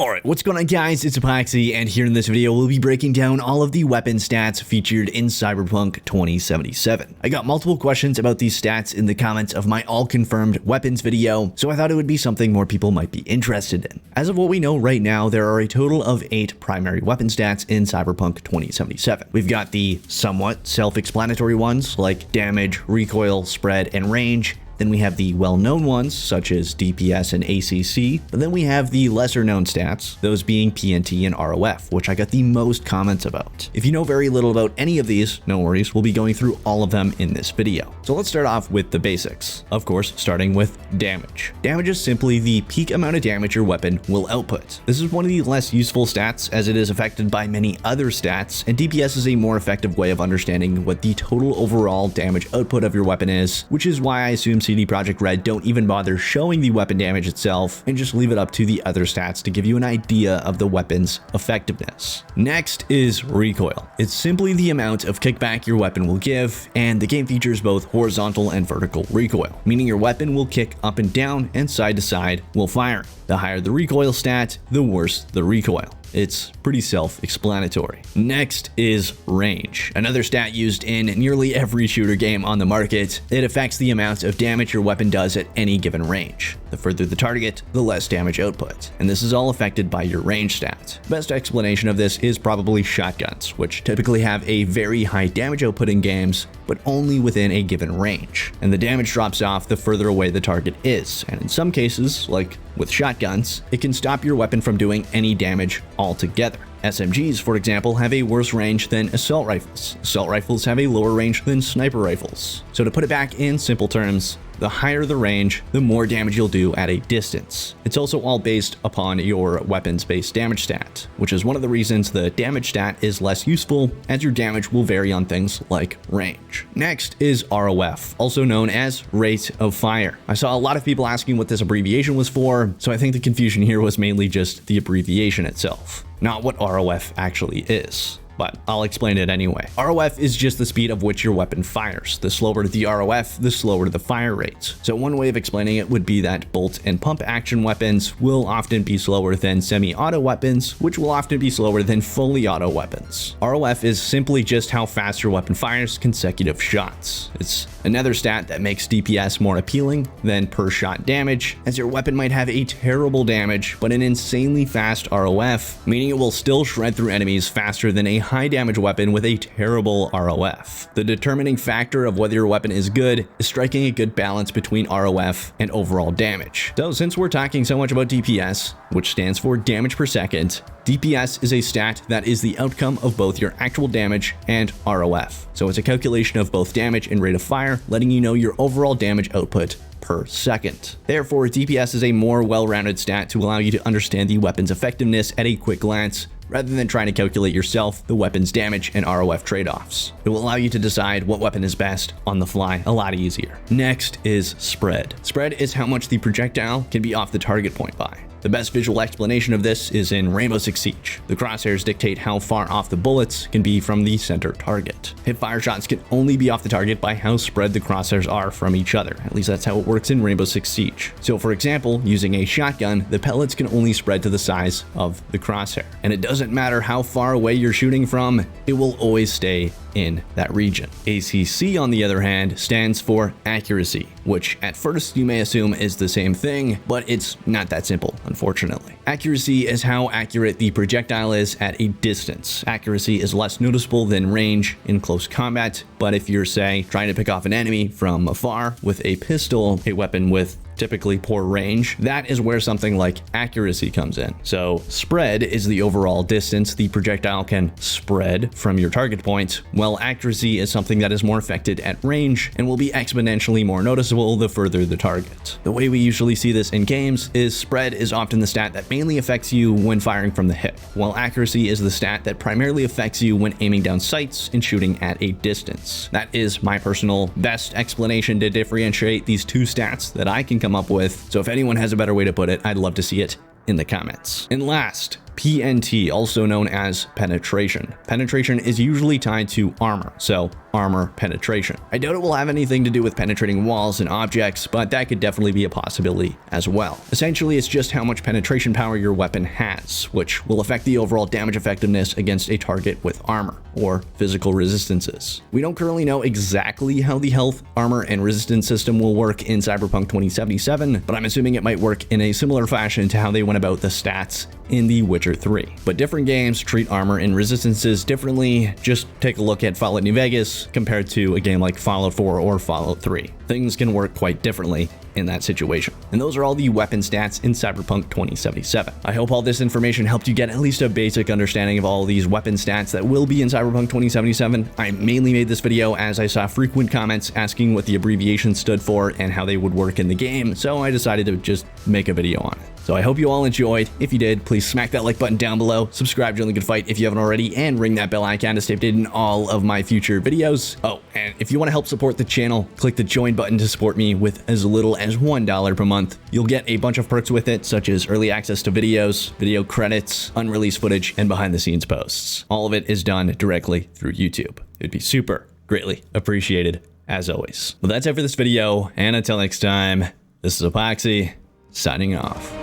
Alright, what's going on guys, it's Apoqsi, and here in this video we'll be breaking down all of the weapon stats featured in Cyberpunk 2077. I got multiple questions about these stats in the comments of my all-confirmed weapons video, so I thought it would be something more people might be interested in. As of what we know right now, there are a total of 8 primary weapon stats in Cyberpunk 2077. We've got the somewhat self-explanatory ones like damage, recoil, spread, and range. Then we have the well-known ones, such as DPS and ACC, but then we have the lesser-known stats, those being PNT and ROF, which I got the most comments about. If you know very little about any of these, no worries, we'll be going through all of them in this video. So let's start off with the basics, of course, starting with damage. Damage is simply the peak amount of damage your weapon will output. This is one of the less useful stats as it is affected by many other stats, and DPS is a more effective way of understanding what the total overall damage output of your weapon is, which is why I assume CD Projekt Red don't even bother showing the weapon damage itself and just leave it up to the other stats to give you an idea of the weapon's effectiveness. Next is recoil. It's simply the amount of kickback your weapon will give, and the game features both horizontal and vertical recoil, meaning your weapon will kick up and down and side to side while firing. The higher the recoil stat, the worse the recoil. It's pretty self-explanatory. Next is range, another stat used in nearly every shooter game on the market. It affects the amount of damage your weapon does at any given range. The further the target, the less damage output, and this is all affected by your range stat. Best explanation of this is probably shotguns, which typically have a very high damage output in games, but only within a given range, and the damage drops off the further away the target is, and in some cases, like with shotguns, it can stop your weapon from doing any damage altogether. SMGs, for example, have a worse range than assault rifles. Assault rifles have a lower range than sniper rifles. So to put it back in simple terms, the higher the range, the more damage you'll do at a distance. It's also all based upon your weapon's base damage stat, which is one of the reasons the damage stat is less useful, as your damage will vary on things like range. Next is ROF, also known as rate of fire. I saw a lot of people asking what this abbreviation was for, so I think the confusion here was mainly just the abbreviation itself, not what ROF actually is. But I'll explain it anyway. ROF is just the speed of which your weapon fires. The slower the ROF, the slower the fire rate. So one way of explaining it would be that bolt and pump action weapons will often be slower than semi-auto weapons, which will often be slower than fully auto weapons. ROF is simply just how fast your weapon fires consecutive shots. It's another stat that makes DPS more appealing than per shot damage, as your weapon might have a terrible damage but an insanely fast ROF, meaning it will still shred through enemies faster than a high damage weapon with a terrible ROF. The determining factor of whether your weapon is good is striking a good balance between ROF and overall damage. So since we're talking so much about DPS, which stands for damage per second, DPS is a stat that is the outcome of both your actual damage and ROF. So it's a calculation of both damage and rate of fire, letting you know your overall damage output per second. Therefore, DPS is a more well-rounded stat to allow you to understand the weapon's effectiveness at a quick glance, rather than trying to calculate yourself the weapon's damage and ROF trade-offs. It will allow you to decide what weapon is best on the fly a lot easier. Next is spread. Spread is how much the projectile can be off the target point by. The best visual explanation of this is in Rainbow Six Siege. The crosshairs dictate how far off the bullets can be from the center target. Hip-fire shots can only be off the target by how spread the crosshairs are from each other. At least that's how it works in Rainbow Six Siege. So for example, using a shotgun, the pellets can only spread to the size of the crosshair. And it doesn't matter how far away you're shooting from, it will always stay in that region. ACC, on the other hand, stands for accuracy, which at first you may assume is the same thing, but it's not that simple, unfortunately. Accuracy is how accurate the projectile is at a distance. Accuracy is less noticeable than range in close combat, but if you're, say, trying to pick off an enemy from afar with a pistol, a weapon with typically poor range, that is where something like accuracy comes in. So spread is the overall distance the projectile can spread from your target point, while accuracy is something that is more affected at range and will be exponentially more noticeable the further the target. The way we usually see this in games is spread is often the stat that mainly affects you when firing from the hip, while accuracy is the stat that primarily affects you when aiming down sights and shooting at a distance. That is my personal best explanation to differentiate these two stats that I can come up with, so if anyone has a better way to put it, I'd love to see it in the comments. And last, PNT, also known as penetration. Penetration is usually tied to armor, so armor penetration. I doubt it will have anything to do with penetrating walls and objects, but that could definitely be a possibility as well. Essentially, it's just how much penetration power your weapon has, which will affect the overall damage effectiveness against a target with armor or physical resistances. We don't currently know exactly how the health, armor, and resistance system will work in Cyberpunk 2077, but I'm assuming it might work in a similar fashion to how they went about the stats in The Witcher 3. But different games treat armor and resistances differently. Just take a look at Fallout New Vegas compared to a game like Fallout 4 or Fallout 3. Things can work quite differently in that situation. And those are all the weapon stats in Cyberpunk 2077. I hope all this information helped you get at least a basic understanding of all these weapon stats that will be in Cyberpunk 2077. I mainly made this video as I saw frequent comments asking what the abbreviations stood for and how they would work in the game, so I decided to just make a video on it. So I hope you all enjoyed. If you did, please smack that like button down below, subscribe to Join the Good Fight if you haven't already, and ring that bell icon to stay updated in all of my future videos. Oh, and if you want to help support the channel, click the join button to support me with as little as $1 per month. You'll get a bunch of perks with it, such as early access to videos, video credits, unreleased footage, and behind the scenes posts. All of it is done directly through YouTube. It'd be super greatly appreciated, as always. Well, that's it for this video, and until next time, this is Apoqsi, signing off.